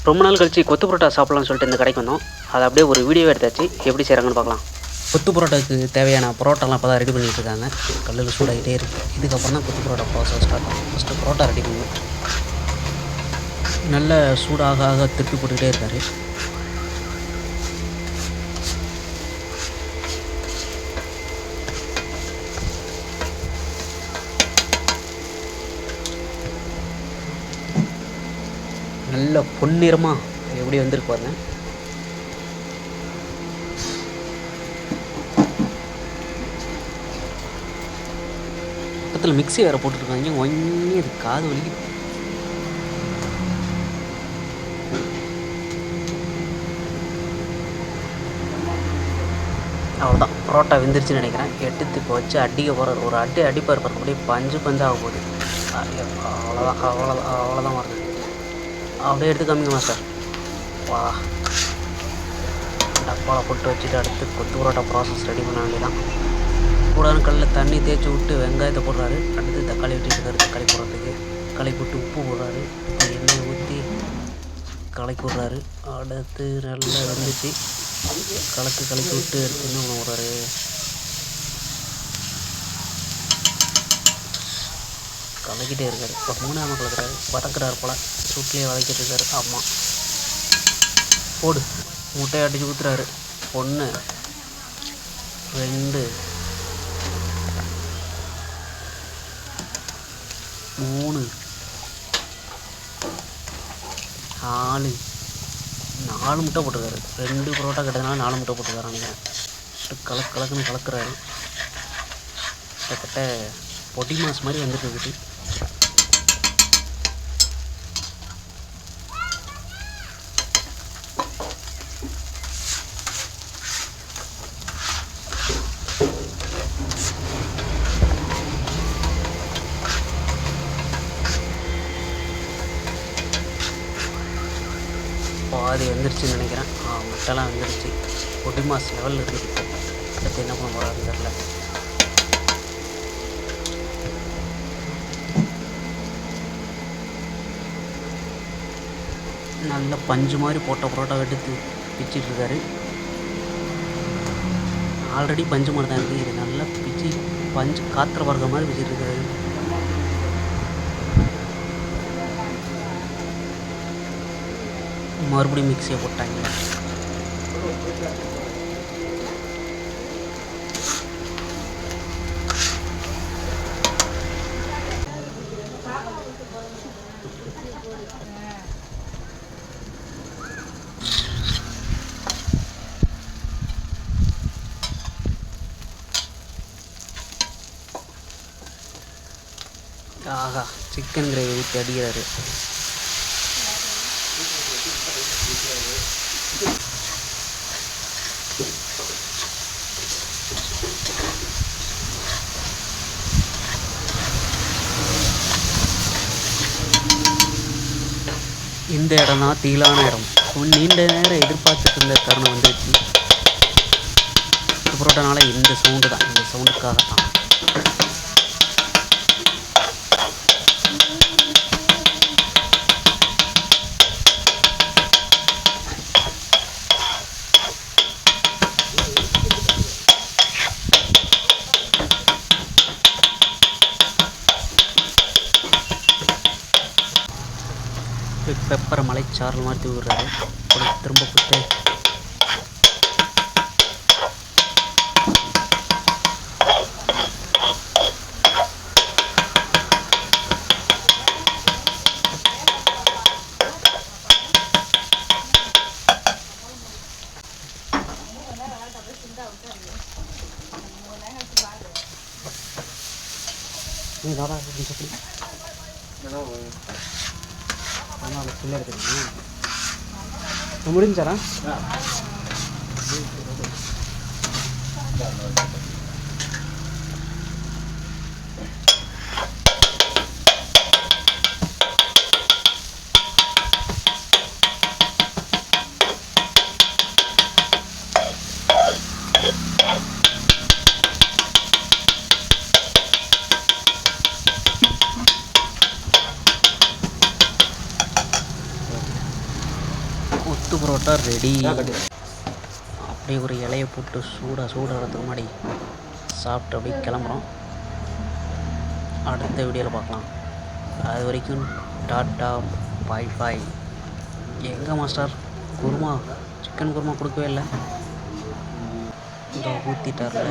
ரொம்ப நாள் கழிச்சு கொத்து பரோட்டா சாப்பிட்லான்னு சொல்லிட்டு இந்த கடைக்கு வந்தோம். அதை அப்படியே ஒரு வீடியோ எடுத்தாச்சு. எப்படி செய்கிறாங்கன்னு பார்க்கலாம். கொத்து பரோட்டாவுக்கு தேவையான பரோட்டாலாம் இப்போ தான் ரெடி பண்ணிகிட்டு இருக்காங்க. கல்லில் சூடாகிட்டே இருக்குது. இதுக்கப்புறம் தான் கொத்து பரோட்டா ப்ராசஸ் ஸ்டார்ட் ஆகும். ஃபஸ்ட்டு பரோட்டா ரெடி பண்ணுவோம். நல்ல சூடாக திருப்பி போட்டுக்கிட்டே இருக்கார். நல்ல பொன்னிறமாக எப்படி வந்திருக்கு பாருங்க. பக்கத்தில் மிக்ஸி வேறு போட்டுருக்காங்க. ஒன்னி அது காது வலிக்கு. அவ்வளோதான், பரோட்டா வெந்துருச்சுன்னு நினைக்கிறேன். எடுத்து இப்போ வச்சு அடிக்க போகிறார். ஒரு அடிப்பார் பாருங்க, அப்படியே பஞ்சாக போகுது. அவ்வளோதான் வருது. அப்படியே எடுத்து காமிங்க மாஸ்டர். வா, டப்பாவில் போட்டு வச்சுட்டு அடுத்து கொத்து பரோட்டா ப்ராசஸ் ரெடி பண்ண வேண்டியதான். கூடான கல்லில் தண்ணி தேய்ச்சி விட்டு வெங்காயத்தை போடுறாரு. அடுத்து தக்காளி வெட்டிட்டு இருக்காரு. தக்காளி போடுறதுக்கு தக்காளி போட்டு உப்பு போடுறாரு. இப்போ எண்ணெய் ஊற்றி கலக்கி விட்றாரு. அடுத்து நல்லா வந்துச்சு. கலக்கி விட்டு எடுத்து என்ன பண்ண விட்றாரு. கலக்கிட்டே இருக்காரு. இப்போ மூணாமல் கலக்கிறாரு. வதக்குறாரு போல். சூட்லேயே வதக்கிட்டு இருக்காரு. ஆமாம், போடு. முட்டையை அடித்து ஊற்றுறாரு. 1 2 3 4 முட்டை போட்டுருக்காரு. 2 பரோட்டா கிட்டதுனால 4 முட்டை போட்டுருக்காரு நினைக்கிறேன். கலக்குன்னு கலக்குறாரு. கிட்டத்தட்ட பொடி மாஸ் மாதிரி வந்துட்டு இருக்குது. பாதி வந்துருச்சுன்னு நினைக்கிறேன். முட்டைலாம் வந்துருச்சு. பொடி மாஸ் லெவலில் இருக்குது. அடுத்து என்ன பண்ண போகிறாருன்னு தெரியல. நல்ல பஞ்சு மாதிரி போட்ட பரோட்டா எடுத்து பிச்சிட்ருக்காரு. ஆல்ரெடி பஞ்சு மாதிரி தான் இருக்குது. இது நல்லா பிச்சு பஞ்சு காத்திர பறக்க மாதிரி பிச்சிட்ருக்காரு. மறுபடியும் மிக்சியை போட்டாங்க. ஆஹா, சிக்கன் கிரேவி ஊற்றி அடிக்கிறாரு. இந்த இடம் தான் தீலான இடம். நீண்ட நேரம் எதிர்பார்த்துட்டு இருந்த தருணம் வந்துச்சு. பரோட்டானால இந்த சவுண்டு தான். இந்த சவுண்டுக்காக தான். பெப்பரை மலைச்சாரல் மாதிரி விடுறாரு. திரும்ப போட்டு முடிஞ்சாரா? கொத்து பரோட்டா ரெடி. அப்படியே ஒரு இலையை போட்டு சூடாகிறதுக்கு முன்னாடி சாப்பிட்டு அப்படியே கிளம்புறோம். அடுத்த வீடியோவில் பார்க்கலாம். அது வரைக்கும் டாட்டா பாய் பாய். எங்கே மாஸ்டர் குருமா சிக்கன் குருமா கொடுக்கவே இல்லை. இந்த ஊற்றிட்டார்ல.